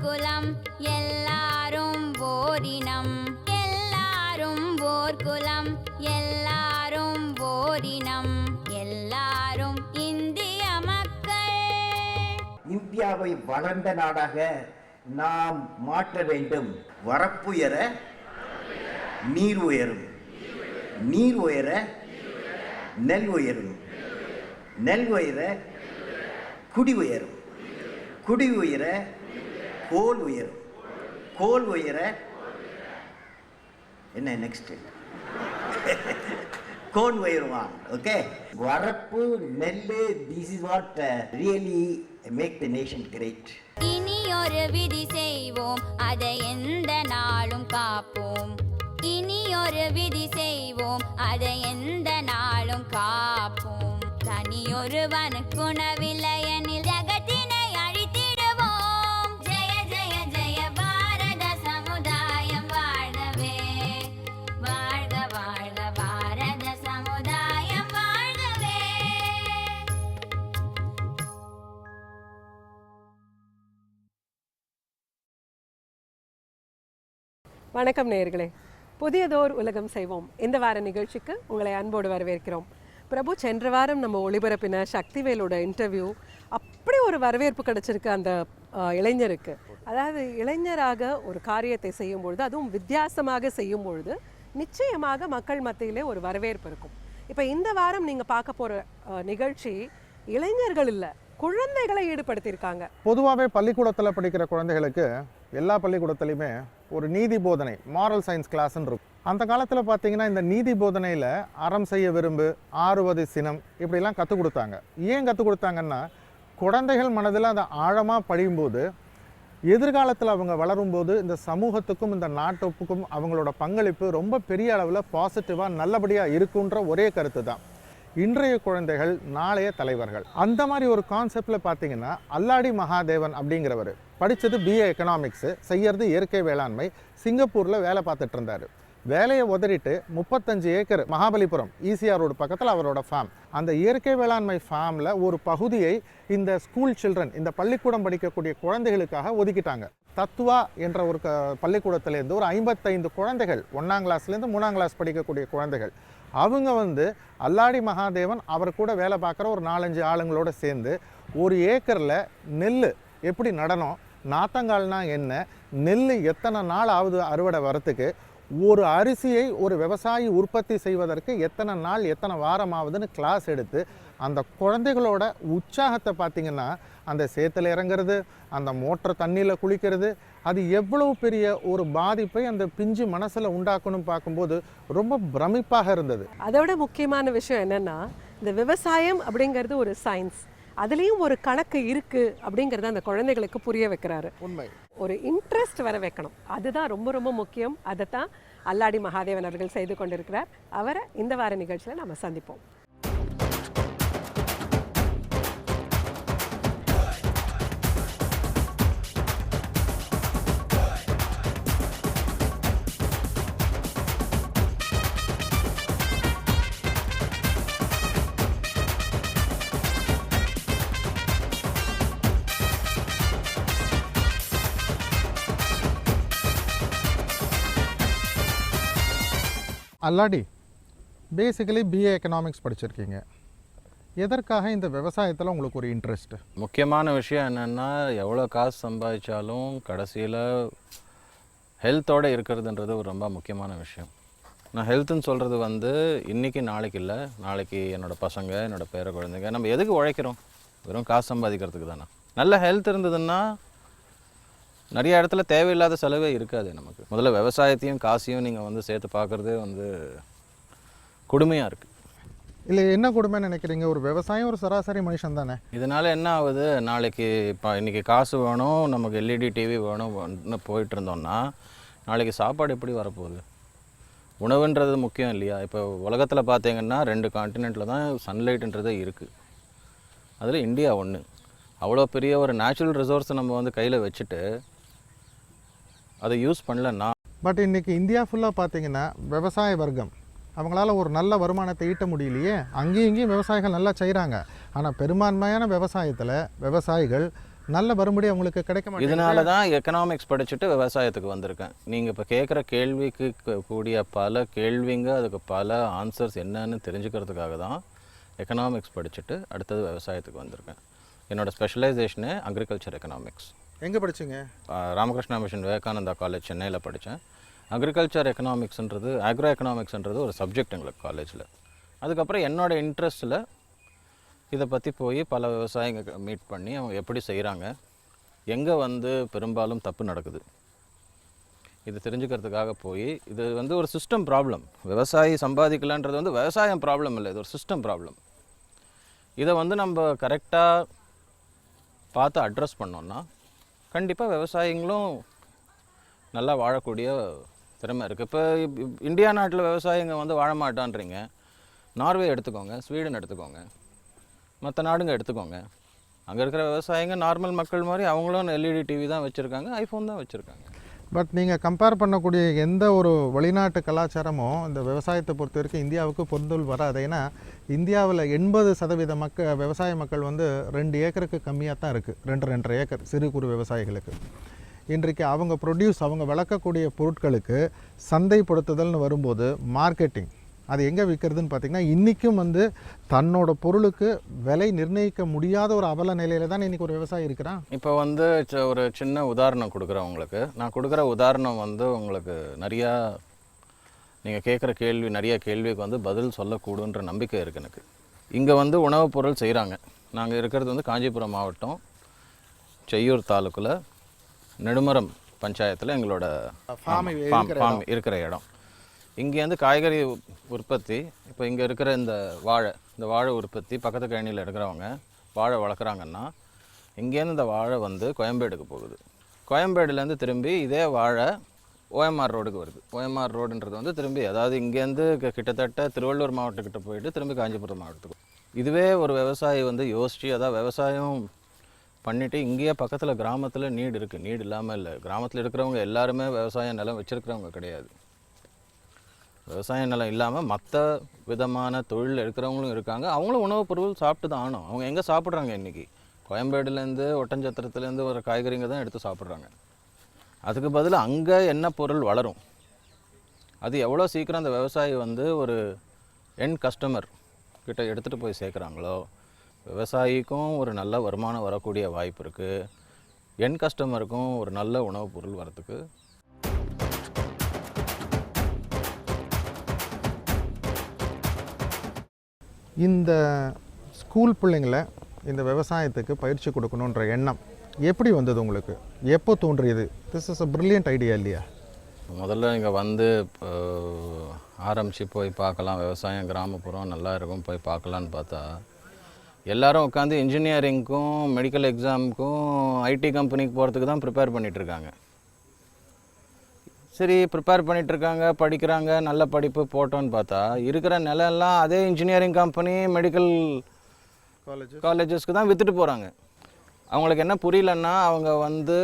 குலம் எல்லாரும் ஓரினம் எல்லாரும் ஓர் குலம் எல்லாரும் ஓரினம் எல்லாரும் இந்திய மக்கள். இந்தியாவை வளர்ந்த நாடாக நாம் மாற்ற வேண்டும். வரப்புயர நீர் உயரும், நீர் உயர நெல் உயரும், நெல் உயர குடி உயரும், குடி உயர கோல் உயரும், கோல் உயர என்ன நெக்ஸ்ட் கோன் உயருவான். ஓகே, வரப்பு நெல்லு, this is what really make the nation great. இனி ஒரு விதி செய்வோம், அதை எந்த நாளும் காப்போம். இனி ஒரு விதி செய்வோம், அதை எந்த நாளும் காப்போம். தனியொருவனுக்கு உணவில்லையெனில் ஜகத்தினை அழித்திடுவோம். ஜெய ஜெய ஜெய பாரத சமுதாயம் வாழவே, வாழ்க வாழ்க பாரத சமுதாயம் வாழவே. வணக்கம் நேயர்களே, புதியதோர் உலகம் செய்வோம் இந்த வார நிகழ்ச்சிக்கு உங்களை அன்போடு வரவேற்கிறோம். பிரபு, சென்ற வாரம் நம்ம ஒளிபரப்பின சக்திவேலோட இன்டர்வியூ அப்படி ஒரு வரவேற்பு கிடைச்சிருக்கு அந்த இளைஞருக்கு. அதாவது இளைஞராக ஒரு காரியத்தை செய்யும் பொழுது, அதுவும் வித்தியாசமாக செய்யும் பொழுது நிச்சயமாக மக்கள் மத்தியிலே ஒரு வரவேற்பு இருக்கும். இப்போ இந்த வாரம் நீங்கள் பார்க்க போகிற நிகழ்ச்சி இளைஞர்கள் இல்லை, குழந்தைகளை ஈடுபடுத்தியிருக்காங்க. பொதுவாகவே பள்ளிக்கூடத்தில் படிக்கிற குழந்தைகளுக்கு எல்லா பள்ளிக்கூடத்துலையுமே ஒரு நீதி போதனை, மாரல் சயின்ஸ் கிளாஸ்ன்னு இருக்கும். அந்த காலத்தில் பார்த்தீங்கன்னா இந்த நீதி போதனையில் அறம் செய்ய விரும்பு, ஆறுவது சினம், இப்படிலாம் கற்றுக் கொடுத்தாங்க. ஏன் கற்றுக் கொடுத்தாங்கன்னா, குழந்தைகள் மனதில் அதை ஆழமாக படியும்போது எதிர்காலத்தில் அவங்க வளரும்போது இந்த சமூகத்துக்கும் இந்த நாட்டுக்கும் அவங்களோட பங்களிப்பு ரொம்ப பெரிய அளவில் பாசிட்டிவாக நல்லபடியாக இருக்குன்ற ஒரே கருத்து தான். இன்றைய குழந்தைகள் நாளைய தலைவர்கள். அந்த மாதிரி ஒரு கான்செப்டில் பார்த்தீங்கன்னா அல்லாடி மகாதேவன் அப்படிங்கிறவர் படித்தது BA எக்கனாமிக்ஸு, செய்யறது இயற்கை வேளாண்மை, சிங்கப்பூரில் வேலை பார்த்துட்டு இருந்தார். வேலையை உதறிட்டு 35 ஏக்கர் மகாபலிபுரம் ECR ரோடு பக்கத்தில் அவரோட ஃபார்ம். அந்த இயற்கை வேளாண்மை ஃபார்மில் ஒரு பகுதியை இந்த ஸ்கூல் சில்ட்ரன், இந்த பள்ளிக்கூடம் படிக்கக்கூடிய குழந்தைகளுக்காக ஒதுக்கிட்டாங்க. தத்துவா என்ற ஒரு பள்ளிக்கூடத்திலேருந்து ஒரு 55 குழந்தைகள், 1ஆம் கிளாஸ்லேருந்து 3ஆம் கிளாஸ் படிக்கக்கூடிய குழந்தைகள், அவங்க அல்லாடி மகாதேவன் அவர் கூட வேலை பார்க்குற ஒரு 4-5 ஆளுங்களோட சேர்ந்து ஒரு ஏக்கரில் நெல் எப்படி நடணும், நாத்தங்கால்னா என்ன, நெல் எத்தனை நாள் ஆகுது அறுவடை வரத்துக்கு, ஒரு அரிசியை ஒரு விவசாயி உற்பத்தி செய்வதற்கு எத்தனை நாள் எத்தனை வாரம் ஆகுதுன்னு கிளாஸ் எடுத்து அந்த குழந்தைகளோட உற்சாகத்தை பார்த்திங்கன்னா, அந்த சேத்துல இறங்குறது, அந்த மோட்டர் தண்ணியில் குளிக்கிறது, அது எவ்வளவு பெரிய ஒரு பாதிப்பை அந்த பிஞ்சு மனசில் உண்டாக்கணும் பார்க்கும்போது ரொம்ப பிரமிப்பாக இருந்தது. அதோட முக்கியமான விஷயம் என்னென்னா, இந்த விவசாயம் அப்படிங்கிறது ஒரு சயின்ஸ், அதுலேயும் ஒரு கணக்கு இருக்குது அப்படிங்கிறத அந்த குழந்தைகளுக்கு புரிய வைக்கிறாரு. உண்மை, ஒரு இன்ட்ரெஸ்ட் வர வைக்கணும், அதுதான் ரொம்ப ரொம்ப முக்கியம். அதைத்தான் அல்லாடி மகாதேவன் அவர்கள் செய்து கொண்டிருக்கிறார். அவரை இந்த வார நிகழ்ச்சியில் நம்ம சந்திப்போம். அல்லாடி, பேசிக்கலி BA எக்கனாமிக்ஸ் படிச்சிருக்கீங்க. எதற்காக இந்த விவசாயத்தில் உங்களுக்கு ஒரு இன்ட்ரெஸ்ட்? முக்கியமான விஷயம் என்னென்னா, எவ்வளோ காசு சம்பாதிச்சாலும் கடைசியில் ஹெல்த்தோடு இருக்கிறதுன்றது ஒரு ரொம்ப முக்கியமான விஷயம். நான் ஹெல்த்துன்னு சொல்கிறது இன்றைக்கி நாளைக்கு இல்லை, நாளைக்கு என்னோடய பசங்க, என்னோடய பேர குழந்தைங்க, நம்ம எதுக்கு உழைக்கிறோம்? வெறும் காசு சம்பாதிக்கிறதுக்கு தானே. நல்ல ஹெல்த் இருந்ததுன்னா நிறைய இடத்துல தேவையில்லாத செலவே இருக்காது நமக்கு. முதல்ல விவசாயத்தையும் காசையும் நீங்கள் சேர்த்து பார்க்குறதே கொடுமையாக இருக்குது. இல்லை, என்ன கொடுமைன்னு நினைக்கிறீங்க? ஒரு விவசாயம் ஒரு சராசரி மனுஷன் தானே. இதனால் என்ன ஆகுது, நாளைக்கு இப்போ இன்றைக்கி காசு வேணும், நமக்கு LED TV வேணும்னு போயிட்டு இருந்தோம்னா நாளைக்கு சாப்பாடு எப்படி வரப்போகுது? உணவுன்றது முக்கியம் இல்லையா? இப்போ உலகத்தில் பார்த்தீங்கன்னா 2 கான்டினெண்ட்டில் தான் சன்லைட்டுன்றதே இருக்குது. அதில் இந்தியா ஒன்று. அவ்வளோ பெரிய ஒரு நேச்சுரல் ரிசோர்ஸை நம்ம கையில் வச்சுட்டு அதை யூஸ் பண்ணலன்னா. பட் இன்றைக்கி இந்தியா ஃபுல்லாக பார்த்தீங்கன்னா விவசாய வர்க்கம், அவங்களால ஒரு நல்ல வருமானத்தை ஈட்ட முடியலையே. அங்கேயும் இங்கேயும் விவசாயிகள் நல்லா செய்கிறாங்க, ஆனால் பெரும்பான்மையான விவசாயத்தில் விவசாயிகள் நல்ல வரும்படி அவங்களுக்கு கிடைக்க மாட்டேங்குது. இதனால தான் எக்கனாமிக்ஸ் படிச்சுட்டு விவசாயத்துக்கு வந்திருக்கேன். நீங்கள் இப்போ கேட்குற கேள்விக்கு கூடிய பல கேள்விங்க, அதுக்கு பல ஆன்சர்ஸ் என்னன்னு தெரிஞ்சுக்கிறதுக்காக தான் எக்கனாமிக்ஸ் படிச்சுட்டு அடுத்தது விவசாயத்துக்கு வந்திருக்கேன். என்னோடய ஸ்பெஷலைசேஷனு அக்ரிகல்ச்சர் எக்கனாமிக்ஸ். எங்கே படிச்சிங்க? ராமகிருஷ்ணா மிஷன் விவேகானந்தா காலேஜ் சென்னையில் படித்தேன். அக்ரிகல்ச்சர் எக்கனாமிக்ஸ்ன்றது ஆக்ரோ எக்கனாமிக்ஸ்ன்றது ஒரு சப்ஜெக்ட் எங்களுக்கு காலேஜில். அதுக்கப்புறம் என்னோடய இன்ட்ரெஸ்ட்டில் இதை பற்றி போய் பல விவசாயிங்க மீட் பண்ணி அவங்க எப்படி செய்கிறாங்க, எங்கே வந்து பெரும்பாலும் தப்பு நடக்குது, இது தெரிஞ்சுக்கிறதுக்காக போய் இது வந்து ஒரு சிஸ்டம் ப்ராப்ளம். விவசாயி சம்பாதிக்கலான்றது வந்து விவசாயம் ப்ராப்ளம் இல்லை, இது ஒரு சிஸ்டம் ப்ராப்ளம். இதை வந்து நம்ம கரெக்டாக பார்த்து அட்ரஸ் பண்ணோன்னா கண்டிப்பாக விவசாயிங்களும் நல்லா வாழக்கூடிய திறமை இருக்குது. இப்போ இந்தியா நாட்டில் விவசாயிங்க வந்து வாழ மாட்டான்றீங்க. நார்வே எடுத்துக்கோங்க, ஸ்வீடன் எடுத்துக்கோங்க, மற்ற நாடுங்க எடுத்துக்கோங்க. அங்கே இருக்கிற விவசாயிங்க நார்மல் மக்கள் மாதிரி அவங்களும் எல்இடி டிவி தான் வச்சுருக்காங்க, ஐஃபோன் தான் வச்சுருக்காங்க. பட் நீங்கள் கம்பேர் பண்ணக்கூடிய எந்த ஒரு வெளிநாட்டு கலாச்சாரமும் இந்த விவசாயத்தை பொறுத்த வரைக்கும் இந்தியாவுக்கு பொருந்தல் வராது. ஏன்னா இந்தியாவில் 80% விவசாய மக்கள் வந்து 2 ஏக்கருக்கு கம்மியாக தான் இருக்குது. 2-2.5 ஏக்கர் சிறு குறு விவசாயிகளுக்கு. இன்றைக்கு அவங்க அவங்க வளர்க்கக்கூடிய பொருட்களுக்கு சந்தைப்படுத்துதல்னு வரும்போது மார்க்கெட்டிங் அது எங்கே விற்கிறதுன்னு பார்த்திங்கன்னா இன்றைக்கும் வந்து தன்னோட பொருளுக்கு விலை நிர்ணயிக்க முடியாத ஒரு அவல நிலையில் தான் இன்றைக்கி ஒரு விவசாயி இருக்கிறான். இப்போ வந்து ஒரு சின்ன உதாரணம் கொடுக்குறேன் உங்களுக்கு. நான் கொடுக்குற உதாரணம் வந்து உங்களுக்கு நிறையா நீங்கள் கேட்குற நிறைய கேள்விக்கு வந்து பதில் சொல்லக்கூடுன்ற நம்பிக்கை இருக்குது எனக்கு. இங்கே வந்து உணவுப் பொருள் செய்கிறாங்க. நாங்கள் இருக்கிறது வந்து காஞ்சிபுரம் மாவட்டம் செய்யூர் தாலுக்கில் நெடுமரம் பஞ்சாயத்தில் எங்களோட ஃபார்ம் இருக்கிற இடம். இங்கேருந்து காய்கறி உற்பத்தி, இப்போ இங்கே இருக்கிற இந்த வாழை உற்பத்தி பக்கத்து கழனியில் எடுக்கிறவங்க வாழை வளர்க்குறாங்கன்னா இங்கேருந்து இந்த வாழை வந்து கோயம்பேடுக்கு போகுது. கோயம்பேடுலேருந்து திரும்பி இதே வாழை ஓஎம்ஆர் ரோடுக்கு வருது. ஓஎம்ஆர் ரோடுன்றது வந்து திரும்பி அதாவது இங்கேருந்து கிட்டத்தட்ட திருவள்ளூர் மாவட்டக்கிட்ட போயிட்டு திரும்பி காஞ்சிபுரம் மாவட்டத்துக்கு. இதுவே ஒரு விவசாயி வந்து யோசித்து அதாவது விவசாயம் பண்ணிவிட்டு இங்கேயே பக்கத்தில் கிராமத்தில் நீடு இருக்குது. நீடு இல்லாமல் இல்லை. கிராமத்தில் இருக்கிறவங்க எல்லாருமே விவசாய நிலம் வச்சுருக்கிறவங்க கிடையாது. விவசாய நிலம் இல்லாமல் மற்ற விதமான தொழில் இருக்கிறவங்களும் இருக்காங்க. அவங்களும் உணவுப் பொருள் சாப்பிட்டு தான் ஆகணும். அவங்க எங்கே சாப்பிட்றாங்க இன்றைக்கி? கோயம்பேடுலேருந்து ஒட்டஞ்சத்திரத்துலேருந்து ஒரு காய்கறிங்க தான் எடுத்து சாப்பிட்றாங்க. அதுக்கு பதில் அங்கே என்ன பொருள் வளரும், அது எவ்வளோ சீக்கிரம் அந்த விவசாயி வந்து ஒரு எண்ட் கஸ்டமர் கிட்ட எடுத்துகிட்டு போய் சேர்க்குறாங்களோ விவசாயிக்கும் ஒரு நல்ல வருமானம் வரக்கூடிய வாய்ப்பு இருக்குது. எண்ட் கஸ்டமருக்கும் ஒரு நல்ல உணவுப் பொருள் வரத்துக்கு. இந்த ஸ்கூல் பிள்ளைங்களை இந்த விவசாயத்துக்கு பயிற்சி கொடுக்கணுன்ற எண்ணம் எப்படி வந்தது உங்களுக்கு? எப்போ தோன்றியது? This is a brilliant idea இல்லையா? முதல்ல இங்கே வந்து ஆரம்பித்து போய் பார்க்கலாம், விவசாயம் கிராமப்புறம் நல்லா இருக்கும் போய் பார்க்கலான்னு பார்த்தா எல்லோரும் உட்காந்து இன்ஜினியரிங்க்கும் மெடிக்கல் எக்ஸாமுக்கும் ஐடி கம்பெனிக்கு போகிறதுக்கு தான் ப்ரிப்பேர் பண்ணிகிட்ருக்காங்க. சரி, ப்ரிப்பேர் பண்ணிகிட்ருக்காங்க, படிக்கிறாங்க, நல்ல படிப்பு போட்டோன்னு பார்த்தா இருக்கிற நிலம்லாம் அதே இன்ஜினியரிங் கம்பெனி மெடிக்கல் காலேஜஸ்க்கு தான் விற்றுட்டு போகிறாங்க. அவங்களுக்கு என்ன புரியலன்னா அவங்க வந்து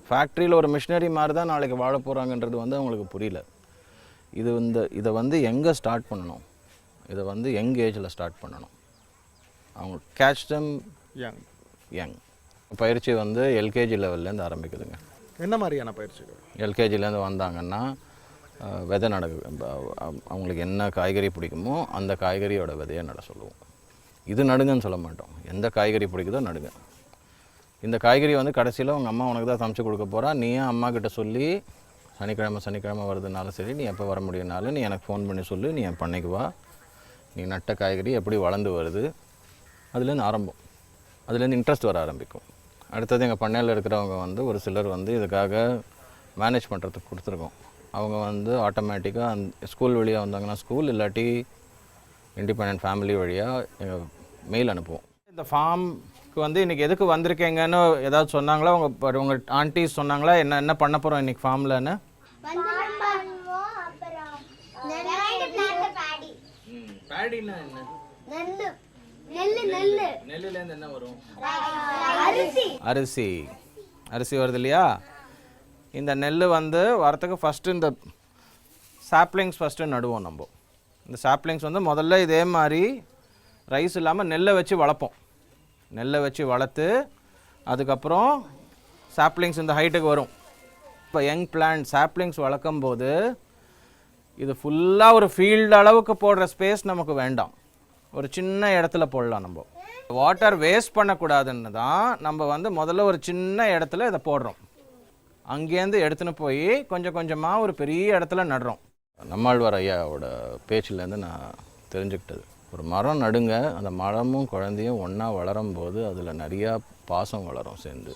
ஃபேக்ட்ரியில் ஒரு மிஷினரி மாதிரி தான் நாளைக்கு வாழ போகிறாங்கன்றது வந்து அவங்களுக்கு புரியல. இதை வந்து எங்கே ஸ்டார்ட் பண்ணணும், இதை வந்து யங் ஏஜில் ஸ்டார்ட் பண்ணணும். அவங்க கேட்ச் தம் யங். பயிற்சி வந்து எல்கேஜி லெவல்லேருந்து ஆரம்பிக்குதுங்க. என்ன மாதிரியான பயிற்சிகள்? எல்கேஜிலேருந்து வந்தாங்கன்னா விதை அவங்களுக்கு என்ன காய்கறி பிடிக்குமோ அந்த காய்கறியோட விதையை நட சொல்லுவோம். இது நடுங்கன்னு சொல்ல மாட்டோம், எந்த காய்கறி பிடிக்குதோ நடுங்க. இந்த காய்கறி வந்து கடைசியில் உங்கள் அம்மா உனக்கு தான் சமைச்சு கொடுக்க போகிறா. நீயே அம்மா கிட்ட சொல்லி சனிக்கிழமை வருதுனாலும் சரி, நீ எப்போ வர முடியும்னாலும் நீ எனக்கு ஃபோன் பண்ணி சொல்லு, நீ என் பண்ணைக்கு வா, நீ நட்ட காய்கறி எப்படி வளர்ந்து வருது, அதுலேருந்து ஆரம்பம், அதுலேருந்து இன்ட்ரெஸ்ட் வர ஆரம்பிக்கும். அடுத்தது எங்கள் பண்ணையில் இருக்கிறவங்க வந்து ஒரு சிலர் வந்து இதுக்காக மேனேஜ் பண்ணுறதுக்கு கொடுத்துருக்கோம். அவங்க வந்து ஆட்டோமேட்டிக்காக அந்த ஸ்கூல் வழியாக வந்தாங்கன்னா ஸ்கூல், இல்லாட்டி இண்டிபெண்டன்ட் ஃபேமிலி வழியாக எங்கள் மெயில் அனுப்புவோம். இந்த ஃபார்முக்கு வந்து இன்றைக்கி எதுக்கு வந்திருக்கீங்கன்னு ஏதாவது சொன்னாங்களா? உங்கள் ஆண்டிஸ் சொன்னாங்களா என்ன பண்ண போகிறோம் இன்றைக்கி ஃபார்ம்லன்னு? பேடினா என்ன? நெல்லுலேருந்து என்ன வரும்? அரிசி வருது இல்லையா? இந்த நெல் வந்து வரத்துக்கு ஃபஸ்ட்டு இந்த சாப்ளிங்ஸ் ஃபஸ்ட்டு நடுவோம். நம்ம இந்த சாப்ளிங்ஸ் வந்து முதல்ல இதே மாதிரி ரைஸ் இல்லாமல் நெல்லை வச்சு வளர்ப்போம். நெல்லை வச்சு வளர்த்து அதுக்கப்புறம் சாப்ளிங்ஸ் இந்த ஹைட்டுக்கு வரும். இப்போ யங் பிளான்ட் சாப்ளிங்ஸ் வளர்க்கும் போது இது ஃபுல்லாக ஒரு ஃபீல்டு அளவுக்கு போடுற ஸ்பேஸ் நமக்கு வேண்டாம், ஒரு சின்ன இடத்துல போடலாம். நம்ம வாட்டர் வேஸ்ட் பண்ணக்கூடாதுன்னு தான் நம்ம வந்து முதல்ல ஒரு சின்ன இடத்துல இதை போடுறோம். அங்கேருந்து எடுத்துன்னு போய் கொஞ்சம் கொஞ்சமாக ஒரு பெரிய இடத்துல நடுறோம். நம்மாழ்வார் ஐயாவோட பேச்சிலேருந்து நான் தெரிஞ்சுக்கிட்டது, ஒரு மரம் நடுங்க, அந்த மரமும் குழந்தையும் ஒன்றா வளரும்போது அதில் நிறையா பாசம் வளரும் சேர்ந்து.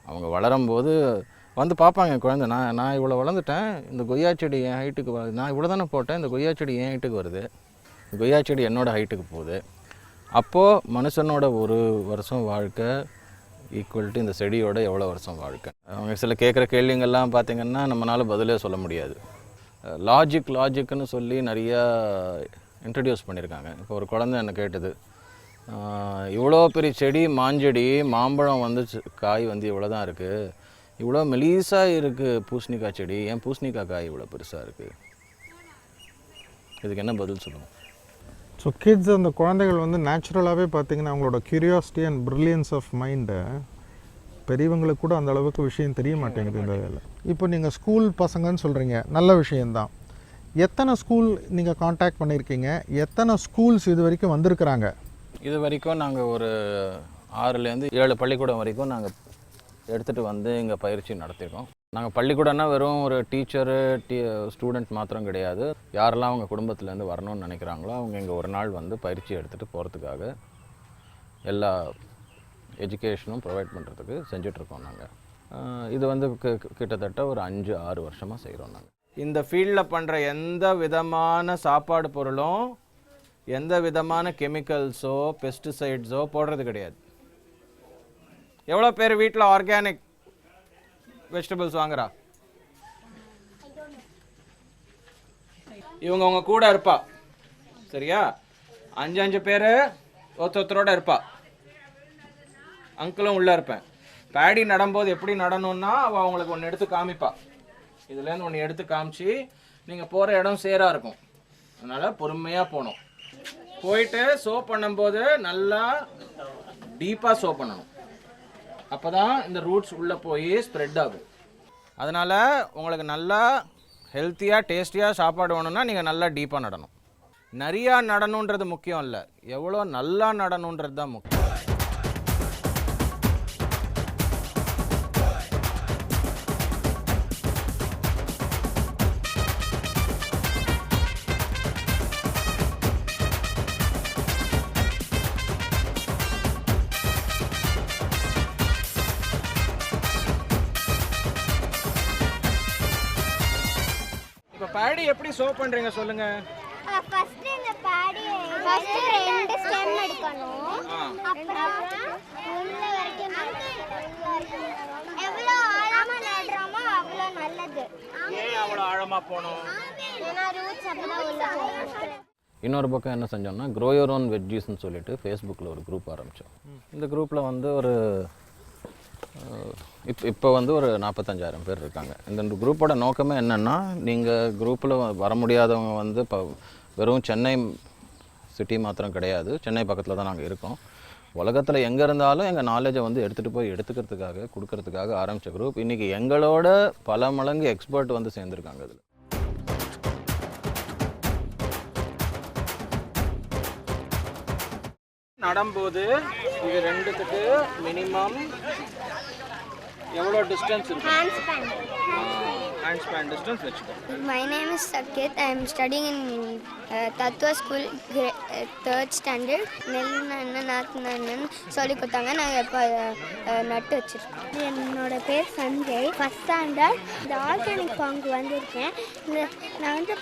அவங்க வளரும்போது வந்து பார்ப்பாங்க குழந்தை, நான் இவ்வளோ வளர்ந்துட்டேன், இந்த கொய்யா செடி என் ஹைட்டுக்கு வருது, நான் இவ்வளோ தானே போட்டேன், இந்த கொய்யா செடி என் ஹைட்டுக்கு வருது, இந்த கொய்யா செடி என்னோடய ஹைட்டுக்கு போகுது. அப்போது மனுஷனோட ஒரு வருஷம் வாழ்க்கை ஈக்குவல் டு இந்த செடியோட எவ்வளோ வருஷம் வாழ்க்கை. அவங்க சில கேட்குற கேள்விங்கள்லாம் பார்த்திங்கன்னா நம்மளால் பதிலே சொல்ல முடியாது. லாஜிக்னு சொல்லி நிறையா இன்ட்ரடியூஸ் பண்ணியிருக்காங்க. இப்போ ஒரு குழந்தை என்ன கேட்டது, இவ்வளோ பெரிய செடி மாஞ்செடி, மாம்பழம் வந்து காய் வந்து இவ்வளோ தான் இருக்குது, இவ்வளோ மெலீஸாக இருக்குது பூசணிக்காய் செடி, ஏன் பூசணிக்காய் காய் இவ்வளோ பெருசாக இருக்குது, இதுக்கு என்ன பதில் சொல்லுவோம்? ஸோ கிட்ஸ், அந்த குழந்தைகள் வந்து நேச்சுரலாகவே பார்த்திங்கன்னா அவங்களோட க்யூரியாசிட்டி அண்ட் ப்ரில்லியன்ஸ் ஆஃப் மைண்டை பெரியவங்களுக்கு கூட அந்த அளவுக்கு விஷயம் தெரிய மாட்டேங்குது இந்த வேலை. இப்போ நீங்கள் ஸ்கூல் பசங்கன்னு சொல்கிறீங்க, நல்ல விஷயந்தான். எத்தனை ஸ்கூல் நீங்கள் காண்டாக்ட் பண்ணியிருக்கீங்க, எத்தனை ஸ்கூல்ஸ் இது வரைக்கும் வந்திருக்கிறாங்க? இது வரைக்கும் நாங்கள் ஒரு 6லேருந்து 7 பள்ளிக்கூடம் வரைக்கும் நாங்கள் எடுத்துகிட்டு வந்து இங்கே பயிற்சி நடத்தியிருக்கோம். நாங்கள் பள்ளிக்கூடம்னா வெறும் ஒரு டீச்சரு ஸ்டூடெண்ட் மாத்திரம் கிடையாது, யாரெல்லாம் அவங்க குடும்பத்துலேருந்து வரணும்னு நினைக்கிறாங்களோ அவங்க இங்கே ஒரு நாள் வந்து பயிற்சி எடுத்துகிட்டு போகிறதுக்காக எல்லா எஜுகேஷனும் ப்ரொவைட் பண்ணுறதுக்கு செஞ்சிட்ருக்கோம் நாங்கள். இது வந்து கிட்டத்தட்ட ஒரு 5-6 வருஷமாக செய்கிறோம் நாங்கள். இந்த ஃபீல்டில் பண்ணுற எந்த விதமான சாப்பாடு பொருளும் எந்த விதமான கெமிக்கல்ஸோ பெஸ்டிசைட்ஸோ போடுறது கிடையாது. எவ்வளோ பேர் வீட்டில் ஆர்கானிக் வெஜிடபிள்ஸ் வாங்குறா? இவங்க உங்க கூட இருப்பா, சரியா? 5 பேர் ஒருத்தரோட இருப்பா, அங்கிளும் உள்ளே இருப்பேன். பேடி நடும்போது எப்படி நடணும்னா அவள் அவங்களுக்கு ஒன்று எடுத்து காமிப்பா, இதுலேருந்து ஒன்று எடுத்து காமிச்சு நீங்கள் போகிற இடம் சேராக இருக்கும், அதனால் பொறுமையாக போகணும். போயிட்டு சோப் பண்ணும்போது நல்லா டீப்பாக சோப் பண்ணணும், அப்போ தான் இந்த ரூட்ஸ் உள்ளே போய் ஸ்ப்ரெட் ஆகும். அதனால் உங்களுக்கு நல்லா ஹெல்த்தியாக டேஸ்டியாக சாப்பாடு வேணும்னா நீங்கள் நல்லா டீப்பாக நடணும். நிறையா நடணுன்றது முக்கியம் இல்லை, எவ்வளோ நல்லா நடணுன்றது தான் முக்கியம். பேடி எப்படி சோப் பண்றீங்க சொல்லுங்க. ஃபர்ஸ்ட் இந்த பேடி ஃபர்ஸ்ட் 2 ஸ்டெம் எடுக்கணும், அப்புறம் உள்ள வரைக்கும் எவ்வளவு ஆழமா நடுறோமோ அவ்வளவு நல்லது. ஏன் அவ்வளவு ஆழமா போணும்? ஏன்னா ரூட்ஸ் அப்பதான் உள்ள போகும். இன்னொரு பக்கம் என்ன செஞ்சோம்னா க்ரோ யுவர் ஓன் வெஜ்ஜீஸ்ன்னு சொல்லிட்டு ஃபேஸ்புக்கில் ஒரு குரூப் ஆரம்பித்தோம். இந்த குரூப்பில் வந்து ஒரு இப்போ வந்து ஒரு 45,000 பேர் இருக்காங்க. இந்த குரூப்போட நோக்கமே என்னென்னா, நீங்கள் குரூப்பில் வர முடியாதவங்க வந்து இப்போ வெறும் சென்னை சிட்டி மாத்திரம் கிடையாது, சென்னை பக்கத்தில் தான் நாங்கள் இருக்கோம். உலகத்தில் எங்கே இருந்தாலும் எங்கள் நாலேஜை வந்து எடுத்துகிட்டு போய் எடுத்துக்கிறதுக்காக கொடுக்கறதுக்காக ஆரம்பித்த குரூப். இன்றைக்கி எங்களோட பல மடங்கு எக்ஸ்பர்ட் வந்து சேர்ந்துருக்காங்க. இதில் நடும்போது இது ரெண்டுத்துக்கு மினிமம் எவ்வளோ டிஸ்டன்ஸ் இருக்கு? ஹேண்ட் ஸ்பேன் டிஸ்டன்ஸ் வெச்சுக்கோ. My name is Saket. I am studying in Tattva School 3rd standard. நெல்லுன்னு நாற்றுன்னு சொல்லி கொடுத்தாங்க, நாங்கள் இப்போ நட்டு வச்சுருக்கோம். என்னோட பேர் சஞ்சய், 1st ஸ்டாண்டர்ட். இந்த ஆர்கானிக் ஃபார்முக்கு வந்திருக்கேன். நான் வந்து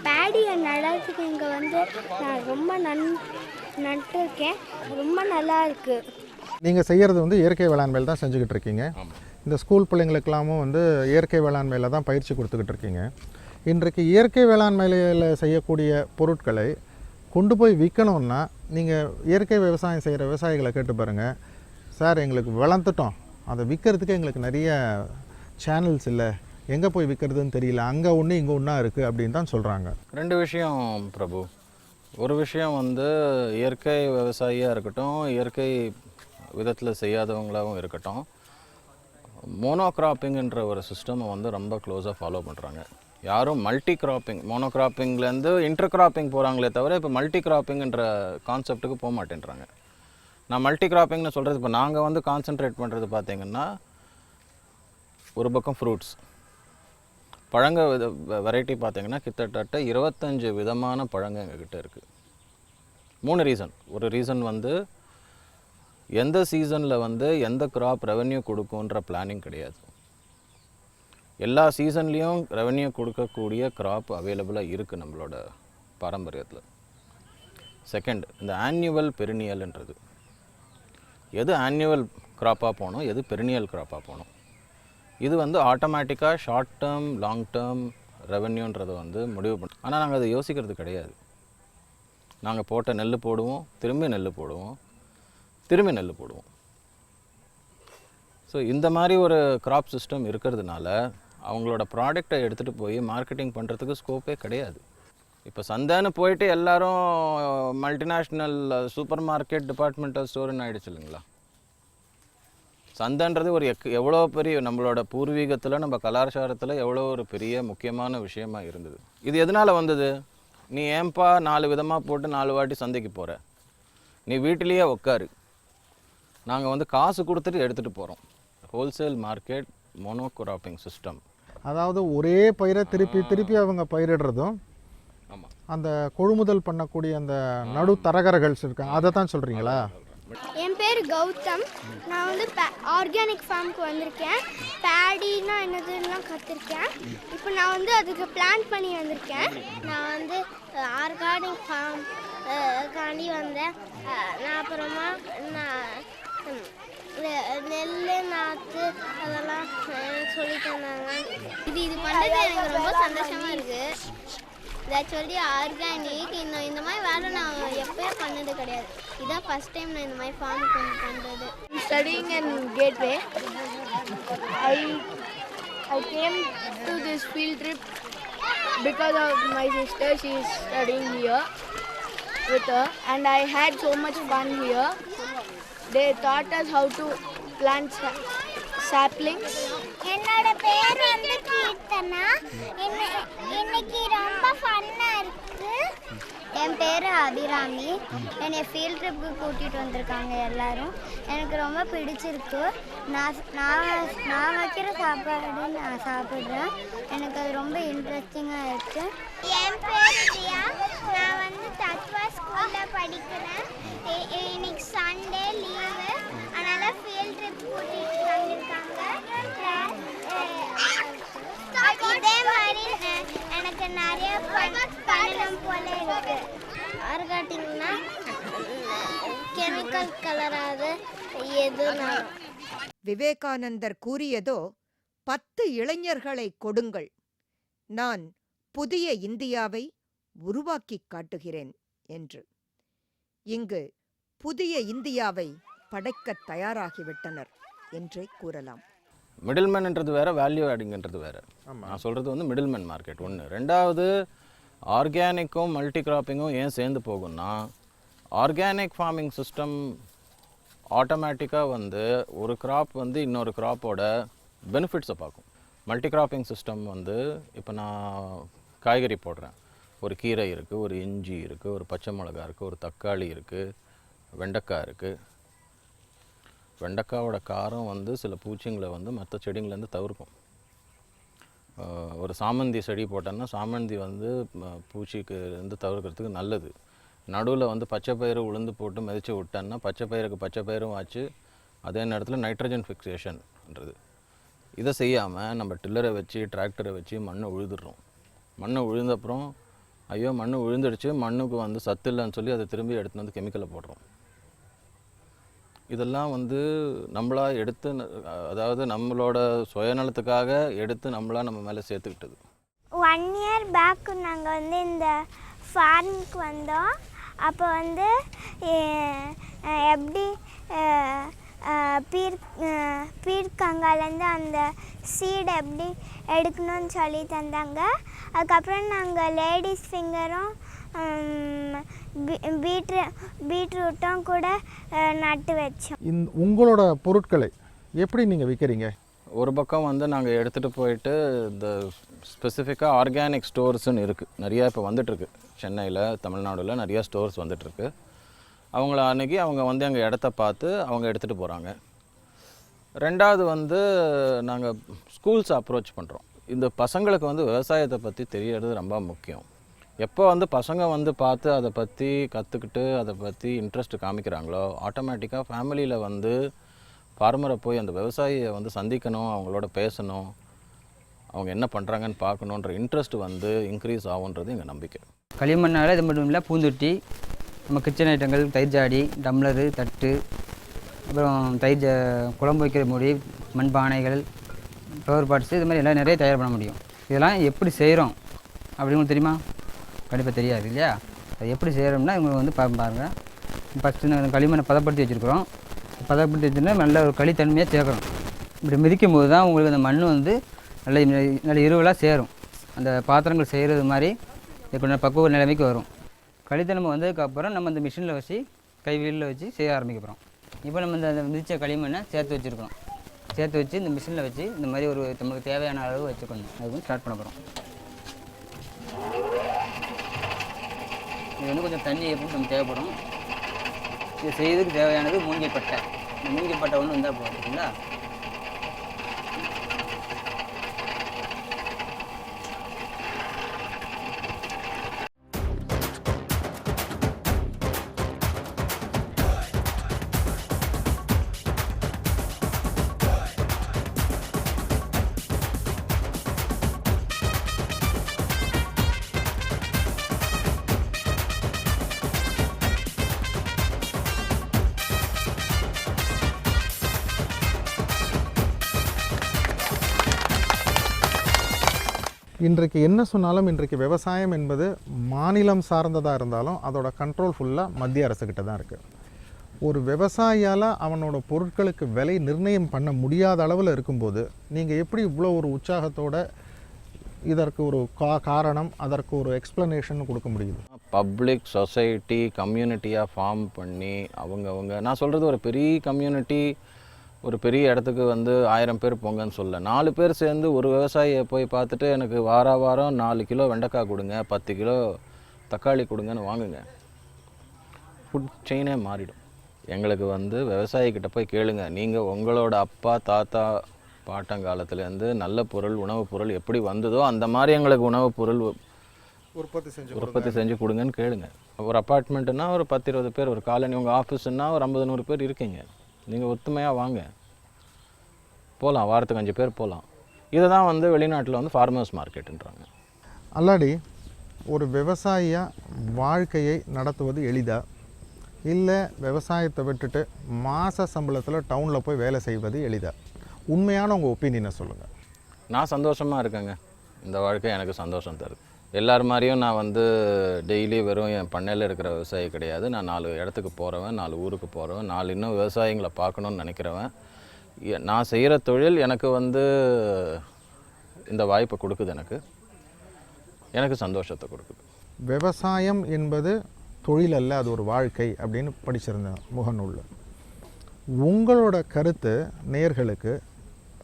பேடியை நடுறதுக்கு இங்கே வந்து நான் ரொம்ப நட்டுருக்கேன், ரொம்ப நல்லா இருக்குது. நீங்கள் செய்கிறது வந்து இயற்கை வேளாண்மையில் தான் செஞ்சுக்கிட்டு இருக்கீங்க. இந்த ஸ்கூல் பிள்ளைங்களுக்கெல்லாமும் வந்து இயற்கை வேளாண்மையில் தான் பயிற்சி கொடுத்துக்கிட்டு இருக்கீங்க. இன்றைக்கு இயற்கை வேளாண்மையில் செய்யக்கூடிய பொருட்களை கொண்டு போய் விற்கணுன்னா நீங்கள் இயற்கை விவசாயம் செய்கிற விவசாயிகளை கேட்டு பாருங்கள். சார், எங்களுக்கு வளர்ந்துட்டோம், அதை விற்கிறதுக்கு எங்களுக்கு நிறைய சேனல்ஸ் இல்லை, எங்கே போய் விற்கிறதுன்னு தெரியல, அங்கே ஒன்று இங்கே ஒன்றா இருக்குது அப்படின்னு தான் சொல்கிறாங்க. 2 விஷயம் பிரபு. ஒரு விஷயம் வந்து இயற்கை விவசாயியாக இருக்கட்டும், இயற்கை விதத்தில் செய்யாதவங்களாகவும் இருக்கட்டும், மோனோக்ராப்பிங்ன்ற ஒரு சிஸ்டமை வந்து ரொம்ப க்ளோஸாக ஃபாலோ பண்ணுறாங்க. யாரும் மல்டி கிராப்பிங், மோனோக்ராப்பிங்லேருந்து இன்டர் கிராப்பிங் போகிறாங்களே தவிர இப்போ மல்டி கிராப்பிங்ன்ற கான்செப்ட்டுக்கு போக மாட்டேன்றாங்க. நான் மல்டி கிராப்பிங்னு சொல்கிறது, இப்போ நாங்கள் வந்து கான்சென்ட்ரேட் பண்ணுறது பார்த்திங்கன்னா, ஒரு பக்கம் ஃப்ரூட்ஸ், பழங்க வெரைட்டி பார்த்திங்கன்னா கிட்டத்தட்ட 25 விதமான பழங்க எங்ககிட்ட இருக்குது. 3 ரீசன். ஒரு ரீசன் வந்து எந்த சீசனில் வந்து எந்த கிராப் ரெவென்யூ கொடுக்குன்ற பிளானிங் கிடையாது. எல்லா சீசன்லேயும் ரெவென்யூ கொடுக்கக்கூடிய கிராப் அவைலபிளாக இருக்குது நம்மளோட பாரம்பரியத்தில். செகண்ட், இந்த ஆன்யுவல் பெரினியல்ன்றது, எது ஆன்யுவல் கிராப்பாக போகணும், எது பெரினியல் கிராப்பாக போகணும், இது வந்து ஆட்டோமேட்டிக்காக ஷார்ட் டேர்ம் லாங் டேர்ம் ரெவென்யூன்றதை வந்து முடிவு பண்ணோம். ஆனால் நாங்கள் அதை யோசிக்கிறது கிடையாது. நாங்கள் போட்ட நெல் போடுவோம், திரும்பி நெல் போடுவோம், திரும்பி நெல் போடுவோம். ஸோ இந்த மாதிரி ஒரு கிராப் சிஸ்டம் இருக்கிறதுனால அவங்களோட ப்ராடக்டை எடுத்துகிட்டு போய் மார்க்கெட்டிங் பண்ணுறதுக்கு ஸ்கோப்பே கிடையாது. இப்போ சந்தைன்னு போயிட்டு எல்லாரும் மல்டிநேஷ்னல் சூப்பர் மார்க்கெட் டிபார்ட்மெண்டல் ஸ்டோர்னு ஆகிடுச்சு இல்லைங்களா. சந்தைன்றது ஒரு எவ்வளோ பெரிய நம்மளோட பூர்வீகத்தில், நம்ம கலாச்சாரத்தில் எவ்வளோ ஒரு பெரிய முக்கியமான விஷயமா இருந்தது. இது எதனால் வந்தது? நீ ஏன்பா 4 விதமாக போட்டு 4 வாட்டி சந்தைக்கு போகிற? நீ வீட்டிலேயே உட்காரு, நாங்கள் வந்து காசு கொடுத்துட்டு எடுத்துகிட்டு போகிறோம். Wholesale market monocropping system. அதாவது ஒரே பயிரை திருப்பி திருப்பி அவங்க பயிரிடுறதும், ஆமாம், அந்த கொள்முதல் பண்ணக்கூடிய அந்த நடு தரகர்கள் இருக்காங்க, அதை தான் சொல்கிறீங்களா? என் பேர் கௌதம். நான் வந்து ஆர்கானிக் ஃபார்முக்கு வந்திருக்கேன். பேடினா என்னதுன்னா கற்றுருக்கேன். இப்போ நான் வந்து அதுக்கு பிளான் பண்ணி வந்திருக்கேன். நான் வந்து ஆர்கானிக் ஃபார்ம் காண்டி வந்தேன். நான் அப்புறமா நெல் நாற்று அதெல்லாம் சொல்லி தந்தாங்க. இது பண்ணுறது எனக்கு ரொம்ப சந்தோஷமாக இருக்குது. ஆக்சுவலி ஆர்கானிக் இந்த மாதிரி வேலை நான் எப்போயே பண்ணது கிடையாது. இதான் ஃபஸ்ட் டைம் நான் இந்த மாதிரி ஃபார்ம் பண்ணுறது. Studying in gateway. I came to this field trip because of my sister. She is studying here with her and I had so much fun here. They taught us how to plant saplings. என்னோட பேர் வந்து கீர்த்தனா. இன்னைக்கு ரொம்ப ஃபன்னா இருக்கு. என் பேர் அபிராமி. என்னை field ட்ரிப்புக்கு கூட்டிகிட்டு வந்திருக்காங்க எல்லாரும். எனக்கு ரொம்ப பிடிச்சிருக்கு. நான் வைக்கிற சாப்பாடு நான் சாப்பிட்றேன். எனக்கு அது ரொம்ப இன்ட்ரெஸ்டிங்காக இருக்குது. என் பேர் பிரியா. நான் வந்து தத்வா ஸ்கூலில் படிக்கிறேன். இன்னைக்கு சண்டே லீவு, அதனால் ஃபீல்ட் ட்ரிப் கூட்டிகிட்டு வந்திருக்காங்க. இதே மாதிரி எனக்கு நிறைய பண்ணணும் போல இருக்கு. ஆர்கானிக்னா கெமிக்கல் கலராத எதுனாலும். விவேகானந்தர் கூறியதோ 10 இளைஞர்களை கொடுங்கள், நான் புதிய இந்தியாவை உருவாக்கிக் காட்டுகிறேன் என்று. இங்கு புதிய இந்தியாவை படைக்க தயாராகிவிட்டனர் என்றே கூறலாம். மிடில்மேன்ன்றது வேறு, வேல்யூ ஆடிங்கிறது வேறு. நான் சொல்கிறது வந்து மிடில்மேன் மார்க்கெட் ஒன்று. ரெண்டாவது, ஆர்கானிக்கும் மல்டி கிராப்பிங்கும் ஏன் சேர்ந்து போகும்னா, ஆர்கானிக் ஃபார்மிங் சிஸ்டம் ஆட்டோமேட்டிக்காக வந்து ஒரு கிராப் வந்து இன்னொரு கிராப்போட பெனிஃபிட்ஸை பார்க்கும். மல்டி கிராப்பிங் சிஸ்டம் வந்து இப்போ நான் காய்கறி போடுறேன், ஒரு கீரை இருக்குது, ஒரு இஞ்சி இருக்குது, ஒரு பச்சை மிளகா இருக்குது, ஒரு தக்காளி இருக்குது, வெண்டைக்காய் இருக்குது. வெண்டைக்காவோட காரம் வந்து சில பூச்சிங்களை வந்து மற்ற செடிங்கள்லேருந்து தவிர்க்கும். ஒரு சாமந்தி செடி போட்டோன்னா சாமந்தி வந்து பூச்சிக்கு இருந்து தவிர்க்கிறதுக்கு நல்லது. நடுவில் வந்து பச்சை பயிறு உளுந்து போட்டு மிதித்து விட்டோன்னா பச்சை பயிருக்கு பச்சை பயிரும் ஆச்சு, அதே நேரத்தில் நைட்ரஜன் ஃபிக்சேஷன்ன்றது. இதை செய்யாமல் நம்ம டில்லரை வச்சு டிராக்டரை வச்சு மண்ணை உழுதுடுறோம். மண்ணை உழுந்தப்புறம் ஐயோ மண் உழுந்துடுச்சு, மண்ணுக்கு வந்து சத்து இல்லைன்னு சொல்லி அதை திரும்பி எடுத்துன்னு வந்து கெமிக்கலை போடுறோம். இதெல்லாம் வந்து நம்மளாக எடுத்து, அதாவது நம்மளோட சுயநலத்துக்காக எடுத்து நம்மளாக நம்ம மேலே சேர்த்துக்கிட்டது. 1 year பேக் நாங்கள் வந்து இந்த ஃபார்முக்கு வந்தோம். அப்போ வந்து எப்படி பீர்க்கங்காலேருந்து அந்த சீடை எப்படி எடுக்கணும்னு சொல்லி தந்தாங்க. அதுக்கப்புறம் நாங்கள் லேடிஸ் ஃபிங்கரும் பீட்ரூட்டும் கூட நட்டு வச்சோம். உங்களோட பொருட்களை எப்படி நீங்கள் விற்கிறீங்க? ஒரு பக்கம் வந்து நாங்கள் எடுத்துகிட்டு போயிட்டு இந்த ஸ்பெசிஃபிக்காக ஆர்கானிக் ஸ்டோர்ஸ்னு இருக்குது, நிறையா இப்போ வந்துட்டுருக்கு. சென்னையில், தமிழ்நாடுல நிறையா ஸ்டோர்ஸ் வந்துட்டுருக்கு. அவங்கள அன்றைக்கி அவங்க வந்து எங்கள் இடத்த பார்த்து அவங்க எடுத்துகிட்டு போகிறாங்க. ரெண்டாவது வந்து நாங்கள் ஸ்கூல்ஸ் அப்ரோச் பண்ணுறோம். இந்த பசங்களுக்கு வந்து விவசாயத்தை பற்றி தெரியறது ரொம்ப முக்கியம். எப்போ வந்து பசங்க வந்து பார்த்து அதை பற்றி கற்றுக்கிட்டு அதை பற்றி இன்ட்ரெஸ்ட் காமிக்கிறாங்களோ, ஆட்டோமேட்டிக்காக ஃபேமிலியில் வந்து ஃபார்மரை போய் அந்த விவசாயியை வந்து சந்திக்கணும், அவங்களோட பேசணும், அவங்க என்ன பண்ணுறாங்கன்னு பார்க்கணுன்ற இன்ட்ரெஸ்ட் வந்து இன்க்ரீஸ் ஆகுன்றது எங்கள் நம்பிக்கை. களிமண்ணால் இது மட்டும் இல்லை, பூந்தொட்டி, நம்ம கிச்சன் ஐட்டங்கள், தயிர் ஜாடி, டம்ளரு, தட்டு, அப்புறம் குழம்பு வைக்கிற மூடி, மண்பானைகள், ஃப்ளவர் பாட்ஸு, இது மாதிரி எல்லாம் நிறைய தயார் பண்ண முடியும். இதெல்லாம் எப்படி செய்கிறோம் அப்படின்னு தெரியுமா? கண்டிப்பாக தெரியாது இல்லையா? அது எப்படி செய்கிறோம்னா இவங்க வந்து பாருங்கள். ஃபஸ்ட்டு நாங்கள் களிமண்ணை பதப்படுத்தி வச்சுருக்குறோம். பதப்படுத்தி வச்சுன்னா நல்ல ஒரு களித்தன்மையாக சேர்க்குறோம். இப்படி மிதிக்கும் போது தான் உங்களுக்கு அந்த மண் வந்து நல்ல இருவலாக சேரும். அந்த பாத்திரங்கள் செய்கிறது மாதிரி இப்போ பக்குவ நிலைமைக்கு வரும். களித்தன்மை வந்ததுக்கப்புறம் நம்ம இந்த மிஷினில் வச்சு கைவீலில் வச்சு செய்ய ஆரம்பிக்க போகிறோம். இப்போ நம்ம இந்த மிதித்த களிமண்ணை சேர்த்து வச்சுருக்கோம். சேர்த்து வச்சு இந்த மிஷினில் வச்சு இந்த மாதிரி ஒரு நமக்கு தேவையான அளவு வச்சுக்கணும். அது வந்து ஸ்டார்ட் பண்ண போகிறோம். இது வந்து கொஞ்சம் தண்ணி எப்படி நமக்கு தேவைப்படும். இது செய்யறதுக்கு தேவையானது மூங்கில் பட்டை. இந்த மூங்கில் பட்டை ஒன்று வந்தால் போகிறீங்களா? இன்றைக்கு என்ன சொன்னாலும் இன்றைக்கு விவசாயம் என்பது மாநிலம் சார்ந்ததாக இருந்தாலும் அதோட கண்ட்ரோல் ஃபுல்லாக மத்திய அரசுக்கிட்ட தான் இருக்குது. ஒரு விவசாயியால் அவனோட பொருட்களுக்கு விலை நிர்ணயம் பண்ண முடியாத அளவில் இருக்கும்போது நீங்கள் எப்படி இவ்வளோ ஒரு உற்சாகத்தோட இதற்கு ஒரு காரணம், அதற்கு ஒரு எக்ஸ்ப்ளனேஷன் கொடுக்க முடியுது? பப்ளிக் சொசைட்டி கம்யூனிட்டியாக ஃபார்ம் பண்ணி அவங்க நான் சொல்கிறது ஒரு பெரிய கம்யூனிட்டி, ஒரு பெரிய இடத்துக்கு வந்து 1000 பேர் போங்கன்னு சொல்ல, 4 பேர் சேர்ந்து ஒரு விவசாயியை போய் பார்த்துட்டு எனக்கு வாரம் 4 கிலோ வெண்டைக்காய் கொடுங்க, 10 கிலோ தக்காளி கொடுங்கன்னு வாங்குங்க. ஃபுட் செயினே மாறிடும். எங்களுக்கு வந்து விவசாயிக்கிட்ட போய் கேளுங்க, நீங்கள் உங்களோட அப்பா தாத்தா பாட்டங்காலத்துலேருந்து நல்ல பொருள், உணவுப் பொருள் எப்படி வந்ததோ அந்த மாதிரி எங்களுக்கு உணவுப் பொருள் உற்பத்தி செஞ்சு கொடுங்கன்னு கேளுங்க. ஒரு அப்பார்ட்மெண்ட்டுன்னா ஒரு 10-20 பேர், ஒரு காலனி, உங்கள் ஆஃபீஸுன்னா ஒரு 50-100 பேர் இருக்கீங்க. நீங்கள் ஒத்துமையாக வாங்க, போகலாம், வாரத்துக்கு 5 பேர் போகலாம். இதை தான் வந்து வெளிநாட்டில் வந்து ஃபார்மர்ஸ் மார்க்கெட்டுன்றாங்க. அல்லாடி, ஒரு விவசாயியாக வாழ்க்கையை நடத்துவது எளிதா, இல்லை விவசாயத்தை விட்டுட்டு மாத சம்பளத்தில் டவுனில் போய் வேலை செய்வது எளிதா? உண்மையான உங்கள் ஒப்பீனியனை சொல்லுங்கள். நான் சந்தோஷமாக இருக்கேங்க. இந்த வாழ்க்கை எனக்கு சந்தோஷம் தருது. எல்லார் மாதிரியும் நான் வந்து டெய்லி வெறும் என் பண்ணையில் இருக்கிற விவசாயி கிடையாது. நான் 4 இடத்துக்கு போகிறவன், 4 ஊருக்கு போகிறவன், 4 இன்னும் விவசாயிகளை பார்க்கணுன்னு நினைக்கிறவன். நான் செய்கிற தொழில் எனக்கு வந்து இந்த வாய்ப்பை கொடுக்குது. எனக்கு சந்தோஷத்தை கொடுக்குது. விவசாயம் என்பது தொழில் அல்ல, அது ஒரு வாழ்க்கை அப்படின்னு படிச்சிருந்தேன் முகநூலில். உங்களோட கருத்து நேயர்களுக்கு,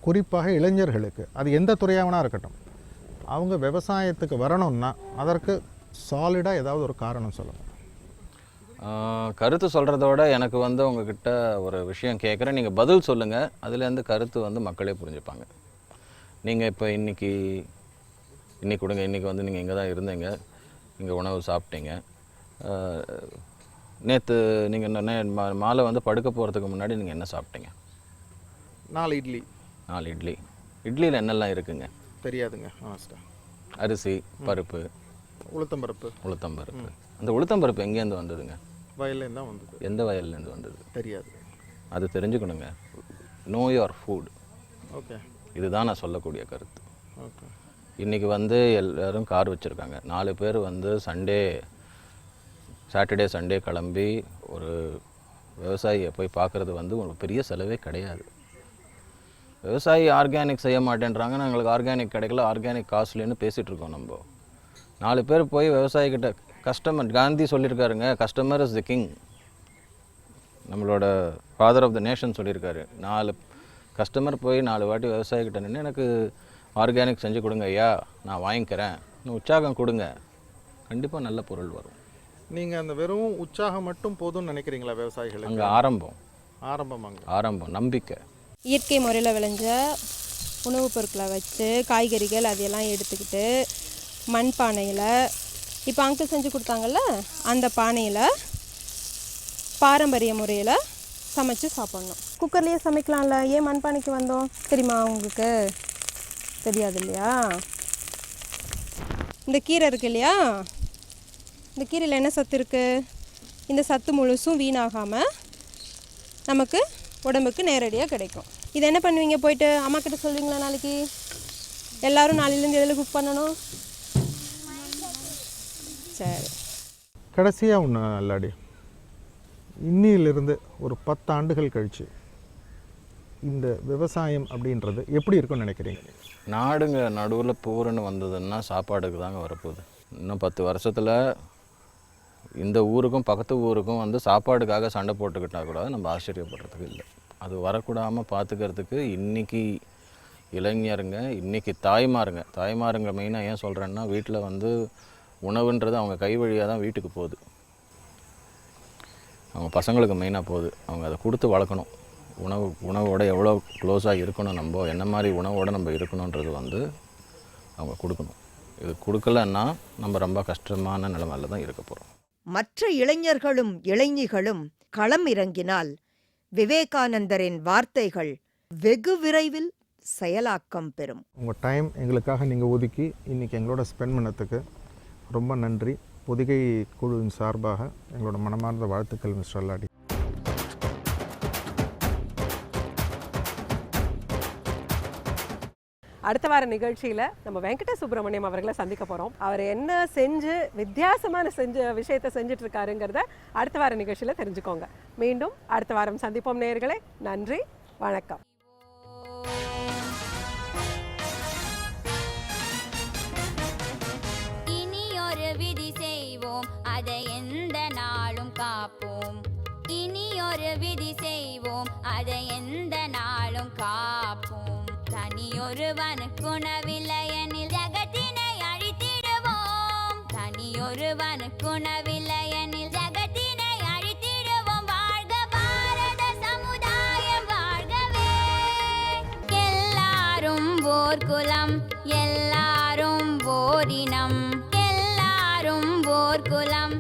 குறிப்பாக இளைஞர்களுக்கு, அது எந்த துறையாகனா இருக்கட்டும், அவங்க விவசாயத்துக்கு வரணும்னா அதற்கு சாலிடாக ஏதாவது ஒரு காரணம் சொல்லுங்கள். கருத்து சொல்கிறதோட எனக்கு வந்து உங்ககிட்ட ஒரு விஷயம் கேட்குறேன், நீங்கள் பதில் சொல்லுங்கள். அதுலேருந்து கருத்து வந்து மக்களே புரிஞ்சுப்பாங்க. நீங்கள் இப்போ இன்றைக்கி கொடுங்க, இன்றைக்கி வந்து நீங்கள் இங்கே தான் இருந்தீங்க, இங்கே உணவு சாப்பிட்டீங்க. நேற்று நீங்கள் மாலை வந்து படுக்க போகிறதுக்கு முன்னாடி நீங்கள் என்ன சாப்பிட்டீங்க? 4 இட்லி. 4 இட்லி. இட்லியில் என்னெல்லாம் இருக்குங்க? தெரியாதுங்க. அரிசி, பருப்பு, உளுத்தம்பருப்பு. அந்த உளுத்தம்பருப்பு எங்கேருந்து வந்ததுங்க? வயல்லேருந்து தான் வந்தது. எந்த வயல்லேருந்து வந்தது? தெரியாது. அது தெரிஞ்சுக்கணுங்க. Know your food. ஓகே, இதுதான் நான் சொல்லக்கூடிய கருத்து. ஓகே. இன்றைக்கி வந்து எல்லோரும் கார் வச்சுருக்காங்க. 4 பேர் வந்து சாட்டர்டே சண்டே கிளம்பி ஒரு விவசாயியை போய் பார்க்குறது வந்து ஒரு பெரிய செலவே கிடையாது. விவசாயி ஆர்கானிக் செய்ய மாட்டேன்றாங்க, எங்களுக்கு ஆர்கானிக் கிடைக்கல, ஆர்கானிக் காஸ்ட்லின்னு பேசிகிட்ருக்கோம். நம்ம 4 பேர் போய் விவசாயிக்கிட்ட கஸ்டமர், காந்தி சொல்லியிருக்காருங்க, கஸ்டமர் இஸ் தி கிங். நம்மளோட ஃபாதர் ஆஃப் த நேஷன் சொல்லியிருக்காரு. 4 கஸ்டமர் போய் 4 வாட்டி விவசாயிக்கிட்ட நின்று எனக்கு ஆர்கானிக் செஞ்சு கொடுங்க ஐயா, நான் வாங்கிக்கிறேன், உற்சாகம் கொடுங்க, கண்டிப்பாக நல்ல பொருள் வரும். நீங்கள் அந்த வெறும் உற்சாகம் மட்டும் போதும்னு நினைக்கிறீங்களா விவசாயிகள்? அங்கே ஆரம்பம் நம்பிக்கை. இயற்கை முறையில் விளைஞ்ச உணவுப் பொருட்களை வச்சு காய்கறிகள் அதையெல்லாம் எடுத்துக்கிட்டு மண்பானையில், இப்போ அங்கிள் செஞ்சு கொடுத்தாங்கல்ல அந்த பானையில் பாரம்பரிய முறையில் சமைச்சு சாப்பிட்ணும். குக்கர்லேயே சமைக்கலாம்ல, ஏன் மண்பானைக்கு வந்தோம் தெரியுமா உங்களுக்கு? தெரியாது இல்லையா? இந்த கீரை இருக்கு இல்லையா, இந்த கீரையில் என்ன சத்து இருக்குது? இந்த சத்து முழுசும் வீணாகாமல் நமக்கு உடம்புக்கு நேரடியாக கிடைக்கும். இது என்ன பண்ணுவீங்க? போயிட்டு அம்மா கிட்ட சொல்லுவீங்களா நாளைக்கு? எல்லோரும் நாளையிலேருந்து எதில் குக் பண்ணணும்? சரி. கடைசியாக ஒன்று இல்லாடி, இன்னிலிருந்து ஒரு 10 ஆண்டுகள் கழித்து இந்த விவசாயம் அப்படின்றது எப்படி இருக்குன்னு நினைக்கிறீங்க? நாடுங்க நடுவில் போர்னு வந்ததுன்னா சாப்பாடுக்கு தாங்க வரப்போகுது. இன்னும் 10 வருஷத்தில் இந்த ஊருக்கும் பக்கத்து ஊருக்கும் வந்து சாப்பாடுக்காக சண்டை போட்டுக்கிட்டால் கூட நம்ம ஆச்சரியப்படுறதுக்கு இல்லை. அது வரக்கூடாமல் பார்த்துக்கிறதுக்கு இன்றைக்கி இளைஞருங்க, இன்றைக்கி தாய்மாருங்க மெயினாக ஏன் சொல்கிறேன்னா, வீட்டில் வந்து உணவுன்றது அவங்க கை வழியாக தான் வீட்டுக்கு போகுது, அவங்க பசங்களுக்கு மெயினாக போகுது. அவங்க அதை கொடுத்து வளர்க்கணும். உணவோட எவ்வளோ க்ளோஸாக இருக்கணும், நம்ம என்ன மாதிரி உணவோடு நம்ம இருக்கணுன்றது வந்து அவங்க கொடுக்கணும். இது கொடுக்கலன்னா நம்ம ரொம்ப கஷ்டமான நிலைமையில தான் இருக்க போகிறோம். மற்ற இளைஞர்களும் இளைஞிகளும் களம் இறங்கினால் விவேகானந்தரின் வார்த்தைகள் வெகு விரைவில் செயலாக்கம் பெறும். உங்கள் டைம் எங்களுக்காக நீங்கள் ஒதுக்கி இன்றைக்கி எங்களோட ஸ்பெண்ட் பண்ணதுக்கு ரொம்ப நன்றி. பொதிகை குழுவின் சார்பாக எங்களோட மனமார்ந்த வாழ்த்துக்கள் மிஸ்டர் அல்லாடி. அடுத்த வார நிகழ்ச்சியில் நம்ம வெங்கட சுப்பிரமணியம் அவர்களை சந்திக்க போகிறோம். அவர் என்ன செஞ்சு வித்தியாசமான விஷயத்தை செஞ்சுட்டு இருக்காருங்கிறத அடுத்த வார நிகழ்ச்சியில் தெரிஞ்சுக்கோங்க. மீண்டும் அடுத்த வாரம் சந்திப்போம் நேயர்களே. நன்றி, வணக்கம். இனியொரு விதி செய்வோம், அதை எந்த நாளும் காப்போம். இனியொரு விதி செய்வோம், அதை எந்த நாளும் காப்போம். தனியொருவனுக்குணவில்லையெனில் ஜகத்தினை அழித்திடுவோம். தனியொருவனுக்குணவில்லையெனில் ஜகத்தினை அழித்திடுவோம். வாழ்க பாரத சமுதாயம் வாழ்கவே. எல்லாரும் ஓர் குலம், எல்லாரும் ஓரினம், எல்லாரும் ஓர் குலம்.